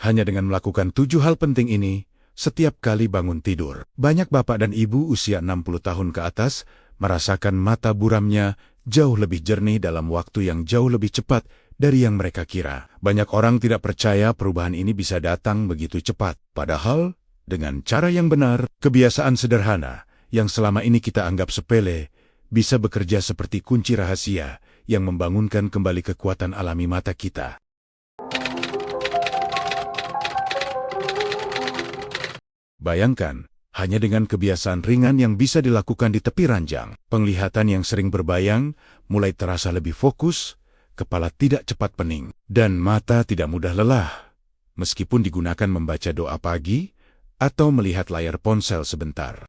Hanya dengan melakukan 7 hal penting ini, setiap kali bangun tidur. Banyak bapak dan ibu usia 60 tahun ke atas merasakan mata buramnya jauh lebih jernih dalam waktu yang jauh lebih cepat dari yang mereka kira. Banyak orang tidak percaya perubahan ini bisa datang begitu cepat. Padahal, dengan cara yang benar, kebiasaan sederhana yang selama ini kita anggap sepele, bisa bekerja seperti kunci rahasia yang membangunkan kembali kekuatan alami mata kita. Bayangkan, hanya dengan kebiasaan ringan yang bisa dilakukan di tepi ranjang, penglihatan yang sering berbayang mulai terasa lebih fokus, kepala tidak cepat pening, dan mata tidak mudah lelah, meskipun digunakan membaca doa pagi atau melihat layar ponsel sebentar.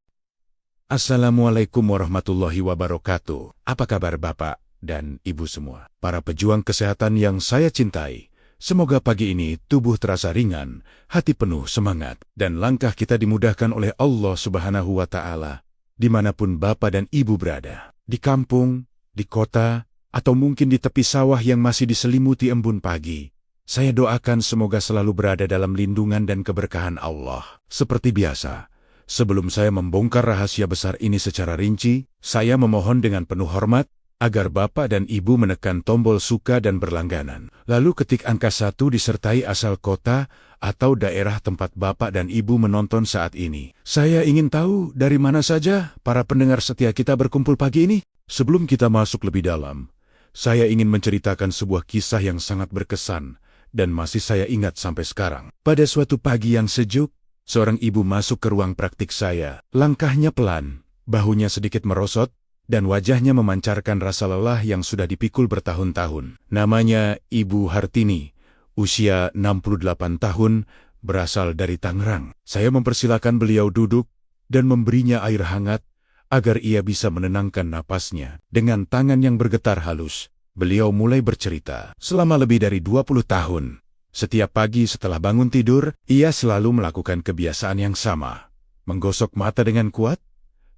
Assalamualaikum warahmatullahi wabarakatuh. Apa kabar Bapak dan Ibu semua? Para pejuang kesehatan yang saya cintai, semoga pagi ini tubuh terasa ringan, hati penuh semangat, dan langkah kita dimudahkan oleh Allah Subhanahu wa Ta'ala, dimanapun Bapak dan Ibu berada, di kampung, di kota, atau mungkin di tepi sawah yang masih diselimuti embun pagi. Saya doakan semoga selalu berada dalam lindungan dan keberkahan Allah. Seperti biasa, sebelum saya membongkar rahasia besar ini secara rinci, saya memohon dengan penuh hormat agar Bapak dan Ibu menekan tombol suka dan berlangganan. Lalu ketik angka 1 disertai asal kota atau daerah tempat Bapak dan Ibu menonton saat ini. Saya ingin tahu dari mana saja para pendengar setia kita berkumpul pagi ini. Sebelum kita masuk lebih dalam, saya ingin menceritakan sebuah kisah yang sangat berkesan dan masih saya ingat sampai sekarang. Pada suatu pagi yang sejuk, seorang ibu masuk ke ruang praktik saya. Langkahnya pelan, bahunya sedikit merosot, dan wajahnya memancarkan rasa lelah yang sudah dipikul bertahun-tahun. Namanya Ibu Hartini, usia 68 tahun, berasal dari Tangerang. Saya mempersilakan beliau duduk dan memberinya air hangat agar ia bisa menenangkan napasnya. Dengan tangan yang bergetar halus, beliau mulai bercerita. Selama lebih dari 20 tahun, setiap pagi setelah bangun tidur, ia selalu melakukan kebiasaan yang sama. Menggosok mata dengan kuat,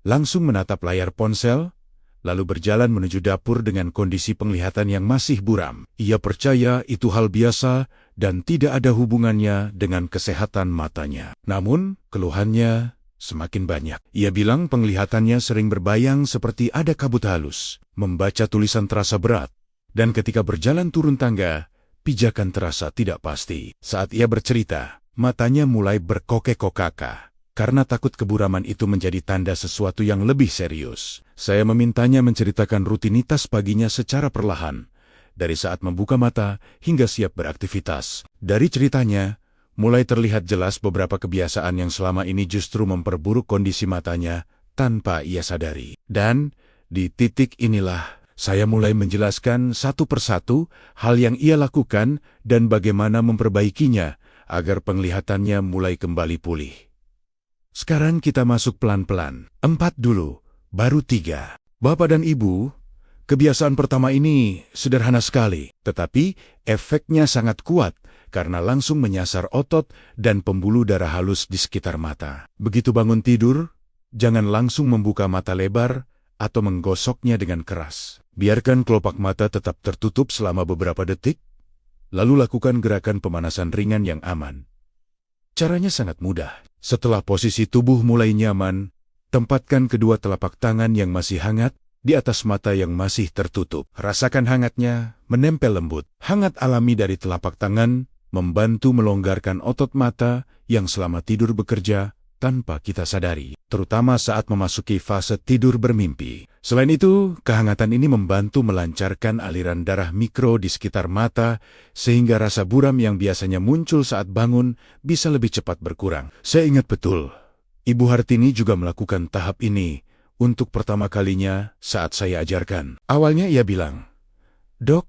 langsung menatap layar ponsel, lalu berjalan menuju dapur dengan kondisi penglihatan yang masih buram. Ia percaya itu hal biasa dan tidak ada hubungannya dengan kesehatan matanya. Namun, keluhannya semakin banyak. Ia bilang penglihatannya sering berbayang seperti ada kabut halus, membaca tulisan terasa berat, dan ketika berjalan turun tangga, pijakan terasa tidak pasti. Saat ia bercerita, matanya mulai berkokek-kokaka. Karena takut keburaman itu menjadi tanda sesuatu yang lebih serius. Saya memintanya menceritakan rutinitas paginya secara perlahan, dari saat membuka mata hingga siap beraktivitas. Dari ceritanya, mulai terlihat jelas beberapa kebiasaan yang selama ini justru memperburuk kondisi matanya tanpa ia sadari. Dan di titik inilah saya mulai menjelaskan satu persatu hal yang ia lakukan dan bagaimana memperbaikinya agar penglihatannya mulai kembali pulih. Sekarang kita masuk pelan-pelan. 4 dulu, baru 3. Bapak dan Ibu, kebiasaan pertama ini sederhana sekali, tetapi efeknya sangat kuat karena langsung menyasar otot dan pembuluh darah halus di sekitar mata. Begitu bangun tidur, jangan langsung membuka mata lebar atau menggosoknya dengan keras. Biarkan kelopak mata tetap tertutup selama beberapa detik, lalu lakukan gerakan pemanasan ringan yang aman. Caranya sangat mudah. Setelah posisi tubuh mulai nyaman, tempatkan kedua telapak tangan yang masih hangat di atas mata yang masih tertutup. Rasakan hangatnya menempel lembut. Hangat alami dari telapak tangan membantu melonggarkan otot mata yang selama tidur bekerja tanpa kita sadari, terutama saat memasuki fase tidur bermimpi. Selain itu, kehangatan ini membantu melancarkan aliran darah mikro di sekitar mata, sehingga rasa buram yang biasanya muncul saat bangun bisa lebih cepat berkurang. Saya ingat betul, Ibu Hartini juga melakukan tahap ini untuk pertama kalinya saat saya ajarkan. Awalnya ia bilang, "Dok,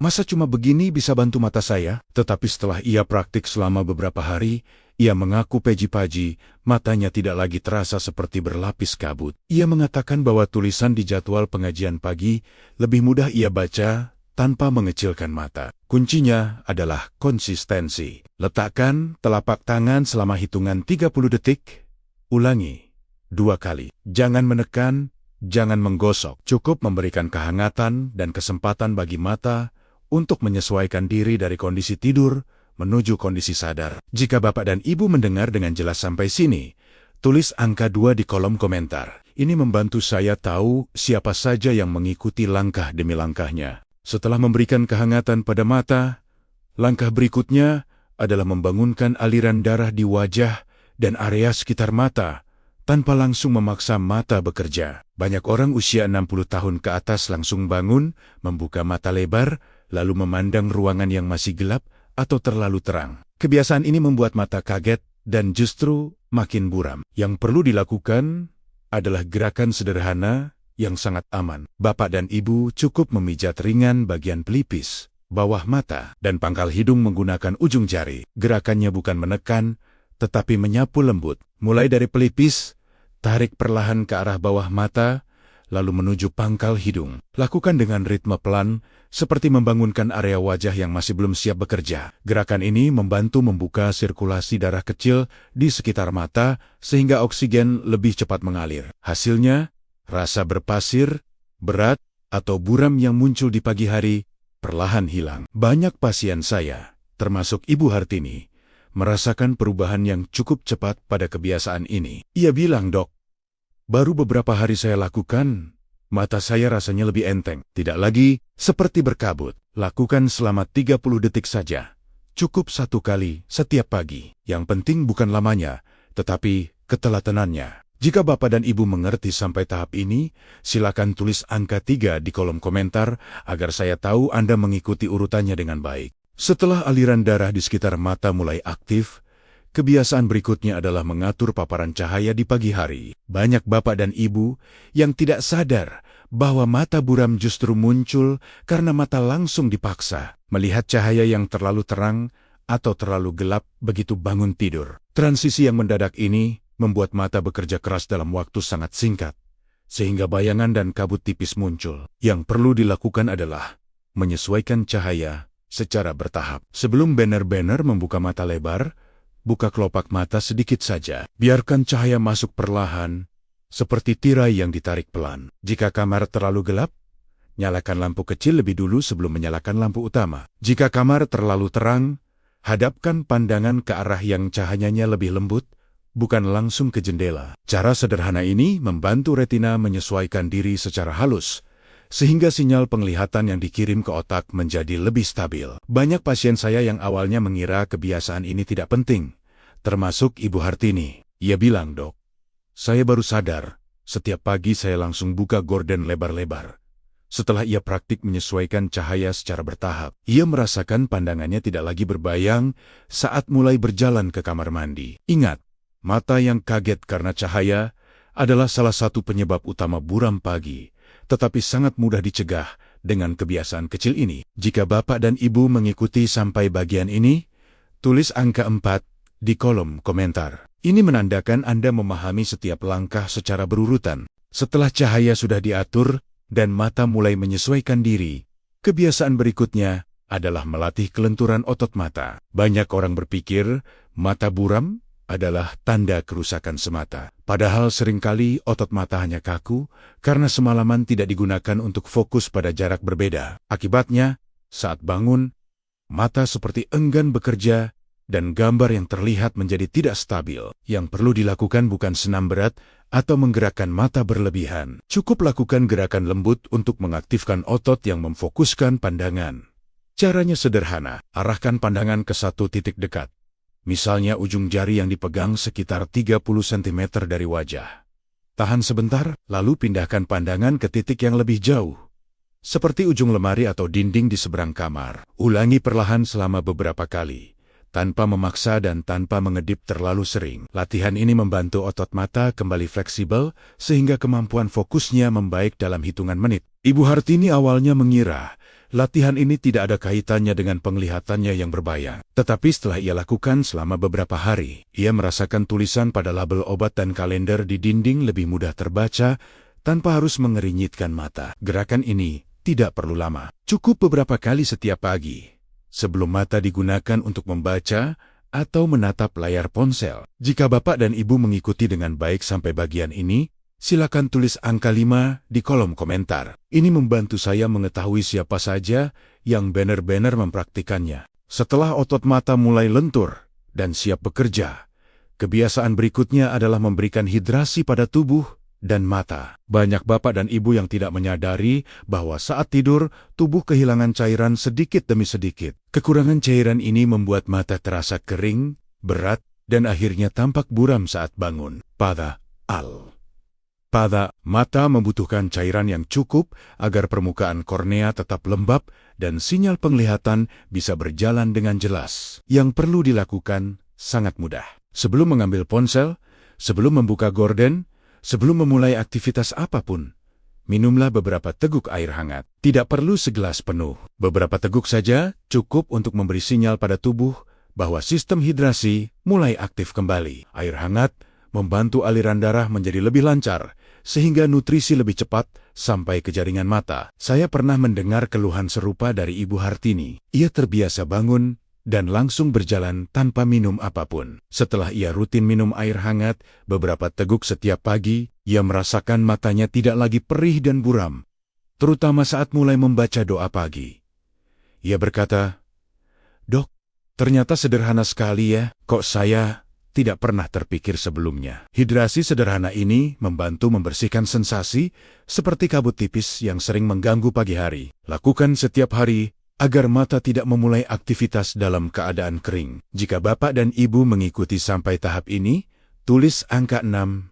masa cuma begini bisa bantu mata saya?" Tetapi setelah ia praktik selama beberapa hari, ia mengaku peji-paji, matanya tidak lagi terasa seperti berlapis kabut. Ia mengatakan bahwa tulisan di jadwal pengajian pagi lebih mudah ia baca tanpa mengecilkan mata. Kuncinya adalah konsistensi. Letakkan telapak tangan selama hitungan 30 detik. Ulangi 2 kali. Jangan menekan, jangan menggosok. Cukup memberikan kehangatan dan kesempatan bagi mata untuk menyesuaikan diri dari kondisi tidur menuju kondisi sadar. Jika Bapak dan Ibu mendengar dengan jelas sampai sini, tulis angka 2 di kolom komentar. Ini membantu saya tahu siapa saja yang mengikuti langkah demi langkahnya. Setelah memberikan kehangatan pada mata, langkah berikutnya adalah membangunkan aliran darah di wajah dan area sekitar mata, tanpa langsung memaksa mata bekerja. Banyak orang usia 60 tahun ke atas langsung bangun, membuka mata lebar, lalu memandang ruangan yang masih gelap atau terlalu terang. Kebiasaan ini membuat mata kaget dan justru makin buram. Yang perlu dilakukan adalah gerakan sederhana yang sangat aman. Bapak dan Ibu cukup memijat ringan bagian pelipis, bawah mata, dan pangkal hidung menggunakan ujung jari. Gerakannya bukan menekan, tetapi menyapu lembut. Mulai dari pelipis, tarik perlahan ke arah bawah mata, lalu menuju pangkal hidung. Lakukan dengan ritme pelan, seperti membangunkan area wajah yang masih belum siap bekerja. Gerakan ini membantu membuka sirkulasi darah kecil di sekitar mata, sehingga oksigen lebih cepat mengalir. Hasilnya, rasa berpasir, berat, atau buram yang muncul di pagi hari perlahan hilang. Banyak pasien saya, termasuk Ibu Hartini, merasakan perubahan yang cukup cepat pada kebiasaan ini. Ia bilang, "Dok, baru beberapa hari saya lakukan, mata saya rasanya lebih enteng. Tidak lagi seperti berkabut. Lakukan selama 30 detik saja. Cukup 1 kali setiap pagi. Yang penting bukan lamanya, tetapi ketelatenannya." Jika Bapak dan Ibu mengerti sampai tahap ini, silakan tulis angka 3 di kolom komentar agar saya tahu Anda mengikuti urutannya dengan baik. Setelah aliran darah di sekitar mata mulai aktif, kebiasaan berikutnya adalah mengatur paparan cahaya di pagi hari. Banyak Bapak dan Ibu yang tidak sadar bahwa mata buram justru muncul karena mata langsung dipaksa melihat cahaya yang terlalu terang atau terlalu gelap begitu bangun tidur. Transisi yang mendadak ini membuat mata bekerja keras dalam waktu sangat singkat, sehingga bayangan dan kabut tipis muncul. Yang perlu dilakukan adalah menyesuaikan cahaya secara bertahap. Sebelum benar-benar membuka mata lebar, buka kelopak mata sedikit saja. Biarkan cahaya masuk perlahan, seperti tirai yang ditarik pelan. Jika kamar terlalu gelap, nyalakan lampu kecil lebih dulu sebelum menyalakan lampu utama. Jika kamar terlalu terang, hadapkan pandangan ke arah yang cahayanya lebih lembut, bukan langsung ke jendela. Cara sederhana ini membantu retina menyesuaikan diri secara halus, sehingga sinyal penglihatan yang dikirim ke otak menjadi lebih stabil. Banyak pasien saya yang awalnya mengira kebiasaan ini tidak penting, termasuk Ibu Hartini. Ia bilang, "Dok, saya baru sadar, setiap pagi saya langsung buka gorden lebar-lebar." Setelah ia praktik menyesuaikan cahaya secara bertahap, ia merasakan pandangannya tidak lagi berbayang saat mulai berjalan ke kamar mandi. Ingat, mata yang kaget karena cahaya adalah salah satu penyebab utama buram pagi, tetapi sangat mudah dicegah dengan kebiasaan kecil ini. Jika Bapak dan Ibu mengikuti sampai bagian ini, tulis angka 4 di kolom komentar. Ini menandakan Anda memahami setiap langkah secara berurutan. Setelah cahaya sudah diatur dan mata mulai menyesuaikan diri, kebiasaan berikutnya adalah melatih kelenturan otot mata. Banyak orang berpikir mata buram adalah tanda kerusakan semata. Padahal seringkali otot mata hanya kaku karena semalaman tidak digunakan untuk fokus pada jarak berbeda. Akibatnya, saat bangun, mata seperti enggan bekerja dan gambar yang terlihat menjadi tidak stabil. Yang perlu dilakukan bukan senam berat atau menggerakkan mata berlebihan. Cukup lakukan gerakan lembut untuk mengaktifkan otot yang memfokuskan pandangan. Caranya sederhana, arahkan pandangan ke satu titik dekat. Misalnya ujung jari yang dipegang sekitar 30 cm dari wajah. Tahan sebentar, lalu pindahkan pandangan ke titik yang lebih jauh, seperti ujung lemari atau dinding di seberang kamar. Ulangi perlahan selama beberapa kali, tanpa memaksa dan tanpa mengedip terlalu sering. Latihan ini membantu otot mata kembali fleksibel, sehingga kemampuan fokusnya membaik dalam hitungan menit. Ibu Hartini awalnya mengira latihan ini tidak ada kaitannya dengan penglihatannya yang berbayang. Tetapi setelah ia lakukan selama beberapa hari, ia merasakan tulisan pada label obat dan kalender di dinding lebih mudah terbaca tanpa harus mengerinyitkan mata. Gerakan ini tidak perlu lama. Cukup beberapa kali setiap pagi, sebelum mata digunakan untuk membaca atau menatap layar ponsel. Jika Bapak dan Ibu mengikuti dengan baik sampai bagian ini, silakan tulis angka 5 di kolom komentar. Ini membantu saya mengetahui siapa saja yang benar-benar mempraktikannya. Setelah otot mata mulai lentur dan siap bekerja, kebiasaan berikutnya adalah memberikan hidrasi pada tubuh dan mata. Banyak bapak dan ibu yang tidak menyadari bahwa saat tidur, tubuh kehilangan cairan sedikit demi sedikit. Kekurangan cairan ini membuat mata terasa kering, berat, dan akhirnya tampak buram saat bangun. Pada mata membutuhkan cairan yang cukup agar permukaan kornea tetap lembab dan sinyal penglihatan bisa berjalan dengan jelas. Yang perlu dilakukan sangat mudah. Sebelum mengambil ponsel, sebelum membuka gorden, sebelum memulai aktivitas apapun, minumlah beberapa teguk air hangat. Tidak perlu segelas penuh. Beberapa teguk saja cukup untuk memberi sinyal pada tubuh bahwa sistem hidrasi mulai aktif kembali. Air hangat membantu aliran darah menjadi lebih lancar, sehingga nutrisi lebih cepat sampai ke jaringan mata. Saya pernah mendengar keluhan serupa dari Ibu Hartini. Ia terbiasa bangun dan langsung berjalan tanpa minum apapun. Setelah ia rutin minum air hangat beberapa teguk setiap pagi, ia merasakan matanya tidak lagi perih dan buram, terutama saat mulai membaca doa pagi. Ia berkata, "Dok, ternyata sederhana sekali ya, kok saya tidak pernah terpikir sebelumnya." Hidrasi sederhana ini membantu membersihkan sensasi seperti kabut tipis yang sering mengganggu pagi hari. Lakukan setiap hari agar mata tidak memulai aktivitas dalam keadaan kering. Jika Bapak dan Ibu mengikuti sampai tahap ini, tulis angka 6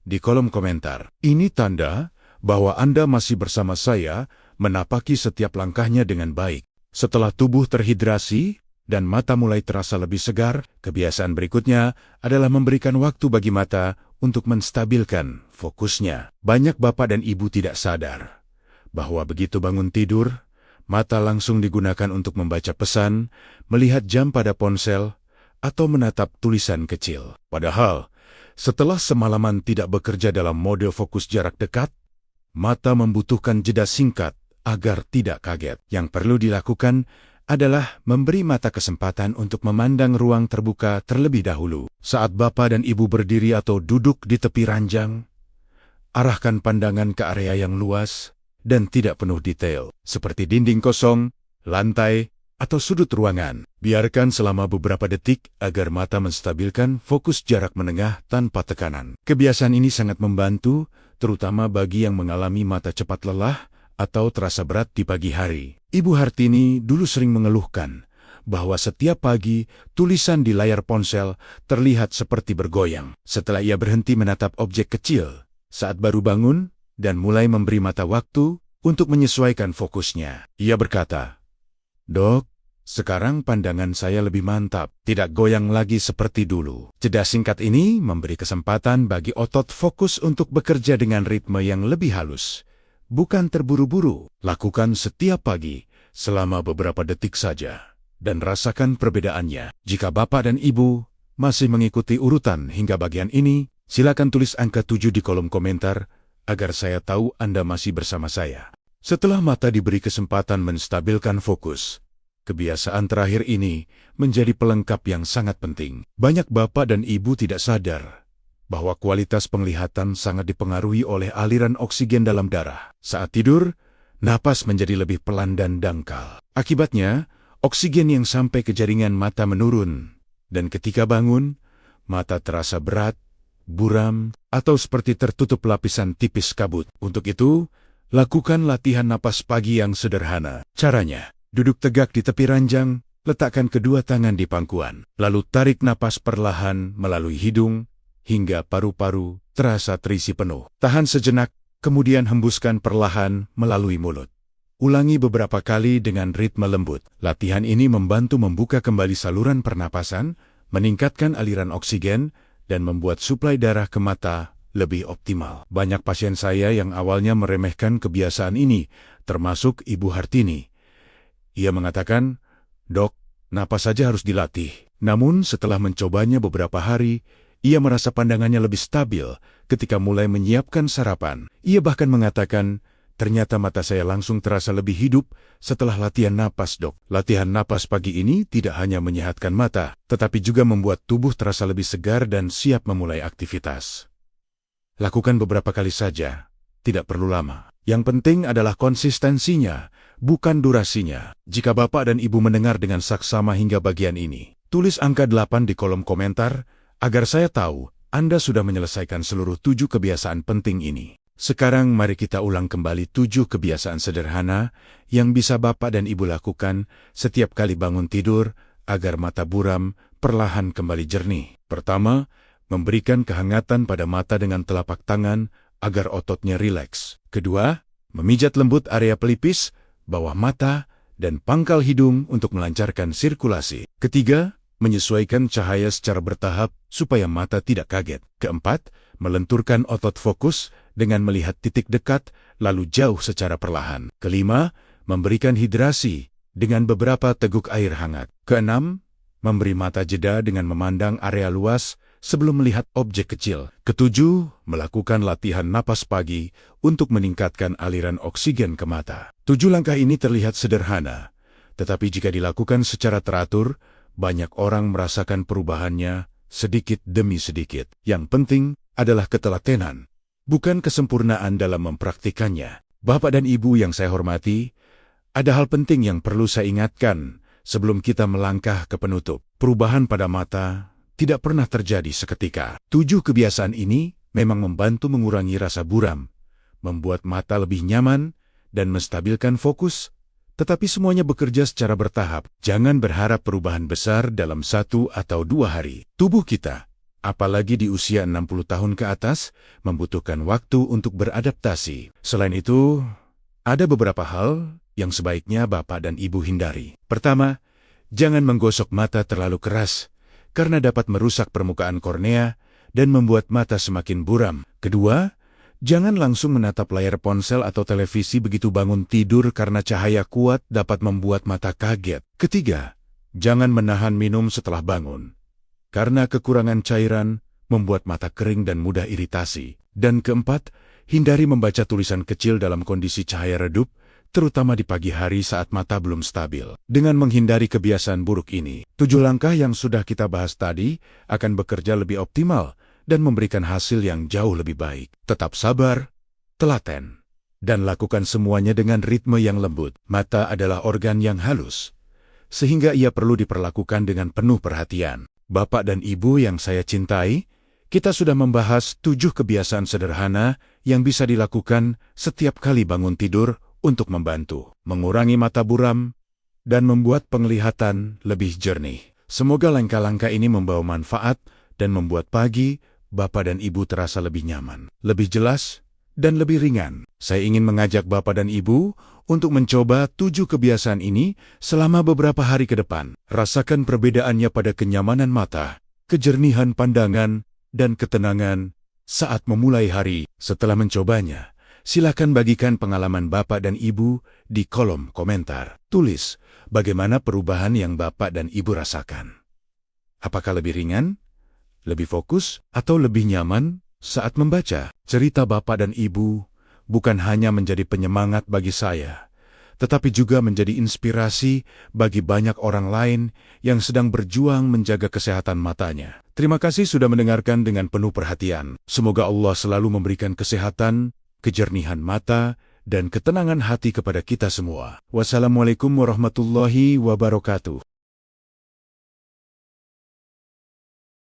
di kolom komentar. Ini tanda bahwa Anda masih bersama saya menapaki setiap langkahnya dengan baik. Setelah tubuh terhidrasi dan mata mulai terasa lebih segar, kebiasaan berikutnya adalah memberikan waktu bagi mata untuk menstabilkan fokusnya. Banyak Bapak dan Ibu tidak sadar bahwa begitu bangun tidur, mata langsung digunakan untuk membaca pesan, melihat jam pada ponsel, atau menatap tulisan kecil. Padahal, setelah semalaman tidak bekerja dalam mode fokus jarak dekat, mata membutuhkan jeda singkat agar tidak kaget. Yang perlu dilakukan adalah memberi mata kesempatan untuk memandang ruang terbuka terlebih dahulu. Saat Bapak dan Ibu berdiri atau duduk di tepi ranjang, arahkan pandangan ke area yang luas dan tidak penuh detail, seperti dinding kosong, lantai, atau sudut ruangan. Biarkan selama beberapa detik agar mata menstabilkan fokus jarak menengah tanpa tekanan. Kebiasaan ini sangat membantu, terutama bagi yang mengalami mata cepat lelah atau terasa berat di pagi hari. Ibu Hartini dulu sering mengeluhkan bahwa setiap pagi tulisan di layar ponsel terlihat seperti bergoyang. Setelah ia berhenti menatap objek kecil saat baru bangun, dan mulai memberi mata waktu untuk menyesuaikan fokusnya, ia berkata, "Dok, sekarang pandangan saya lebih mantap, tidak goyang lagi seperti dulu." Jeda singkat ini memberi kesempatan bagi otot fokus untuk bekerja dengan ritme yang lebih halus, bukan terburu-buru. Lakukan setiap pagi selama beberapa detik saja, dan rasakan perbedaannya. Jika Bapak dan Ibu masih mengikuti urutan hingga bagian ini, silakan tulis angka 7 di kolom komentar, agar saya tahu Anda masih bersama saya. Setelah mata diberi kesempatan menstabilkan fokus, kebiasaan terakhir ini menjadi pelengkap yang sangat penting. Banyak Bapak dan Ibu tidak sadar bahwa kualitas penglihatan sangat dipengaruhi oleh aliran oksigen dalam darah. Saat tidur, napas menjadi lebih pelan dan dangkal. Akibatnya, oksigen yang sampai ke jaringan mata menurun, dan ketika bangun, mata terasa berat, buram, atau seperti tertutup lapisan tipis kabut. Untuk itu, lakukan latihan napas pagi yang sederhana. Caranya, duduk tegak di tepi ranjang, letakkan kedua tangan di pangkuan, lalu tarik napas perlahan melalui hidung hingga paru-paru terasa terisi penuh. Tahan sejenak, kemudian hembuskan perlahan melalui mulut. Ulangi beberapa kali dengan ritme lembut. Latihan ini membantu membuka kembali saluran pernapasan, meningkatkan aliran oksigen, dan membuat suplai darah ke mata lebih optimal. Banyak pasien saya yang awalnya meremehkan kebiasaan ini, termasuk Ibu Hartini. Ia mengatakan, "Dok, napas saja harus dilatih." Namun setelah mencobanya beberapa hari, ia merasa pandangannya lebih stabil ketika mulai menyiapkan sarapan. Ia bahkan mengatakan, "Ternyata mata saya langsung terasa lebih hidup setelah latihan napas, Dok." Latihan napas pagi ini tidak hanya menyehatkan mata, tetapi juga membuat tubuh terasa lebih segar dan siap memulai aktivitas. Lakukan beberapa kali saja, tidak perlu lama. Yang penting adalah konsistensinya. bukan durasinya. Jika Bapak dan Ibu mendengar dengan saksama hingga bagian ini, tulis angka 8 di kolom komentar, agar saya tahu Anda sudah menyelesaikan seluruh 7 kebiasaan penting ini. Sekarang mari kita ulang kembali 7 kebiasaan sederhana yang bisa Bapak dan Ibu lakukan setiap kali bangun tidur agar mata buram perlahan kembali jernih. Pertama, memberikan kehangatan pada mata dengan telapak tangan agar ototnya rileks. Kedua, memijat lembut area pelipis, bawah mata, dan pangkal hidung untuk melancarkan sirkulasi. Ketiga, menyesuaikan cahaya secara bertahap supaya mata tidak kaget. Keempat, melenturkan otot fokus dengan melihat titik dekat lalu jauh secara perlahan. Kelima, memberikan hidrasi dengan beberapa teguk air hangat. Keenam, memberi mata jeda dengan memandang area luas sebelum melihat objek kecil. Ketujuh, melakukan latihan napas pagi untuk meningkatkan aliran oksigen ke mata. 7 langkah ini terlihat sederhana, tetapi jika dilakukan secara teratur, banyak orang merasakan perubahannya sedikit demi sedikit. Yang penting adalah ketelatenan, bukan kesempurnaan dalam mempraktikannya. Bapak dan Ibu yang saya hormati, ada hal penting yang perlu saya ingatkan sebelum kita melangkah ke penutup. Perubahan pada mata tidak pernah terjadi seketika. 7 kebiasaan ini memang membantu mengurangi rasa buram, membuat mata lebih nyaman, dan menstabilkan fokus, tetapi semuanya bekerja secara bertahap. Jangan berharap perubahan besar dalam 1 atau 2 hari. Tubuh kita, apalagi di usia 60 tahun ke atas, membutuhkan waktu untuk beradaptasi. Selain itu, ada beberapa hal yang sebaiknya Bapak dan Ibu hindari. Pertama, jangan menggosok mata terlalu keras, karena dapat merusak permukaan kornea dan membuat mata semakin buram. Kedua, jangan langsung menatap layar ponsel atau televisi begitu bangun tidur karena cahaya kuat dapat membuat mata kaget. Ketiga, jangan menahan minum setelah bangun, karena kekurangan cairan membuat mata kering dan mudah iritasi. Dan keempat, hindari membaca tulisan kecil dalam kondisi cahaya redup, terutama di pagi hari saat mata belum stabil. Dengan menghindari kebiasaan buruk ini, 7 langkah yang sudah kita bahas tadi akan bekerja lebih optimal dan memberikan hasil yang jauh lebih baik. Tetap sabar, telaten, dan lakukan semuanya dengan ritme yang lembut. Mata adalah organ yang halus, sehingga ia perlu diperlakukan dengan penuh perhatian. Bapak dan Ibu yang saya cintai, kita sudah membahas 7 kebiasaan sederhana yang bisa dilakukan setiap kali bangun tidur untuk membantu mengurangi mata buram dan membuat penglihatan lebih jernih. Semoga langkah-langkah ini membawa manfaat dan membuat pagi Bapak dan Ibu terasa lebih nyaman, lebih jelas, dan lebih ringan. Saya ingin mengajak Bapak dan Ibu untuk mencoba 7 kebiasaan ini selama beberapa hari ke depan. Rasakan perbedaannya pada kenyamanan mata, kejernihan pandangan, dan ketenangan saat memulai hari. Setelah mencobanya, silakan bagikan pengalaman Bapak dan Ibu di kolom komentar. Tulis bagaimana perubahan yang Bapak dan Ibu rasakan. Apakah lebih ringan, lebih fokus, atau lebih nyaman saat membaca? Cerita Bapak dan Ibu bukan hanya menjadi penyemangat bagi saya, tetapi juga menjadi inspirasi bagi banyak orang lain yang sedang berjuang menjaga kesehatan matanya. Terima kasih sudah mendengarkan dengan penuh perhatian. Semoga Allah selalu memberikan kesehatan, kejernihan mata, dan ketenangan hati kepada kita semua. Wassalamualaikum warahmatullahi wabarakatuh.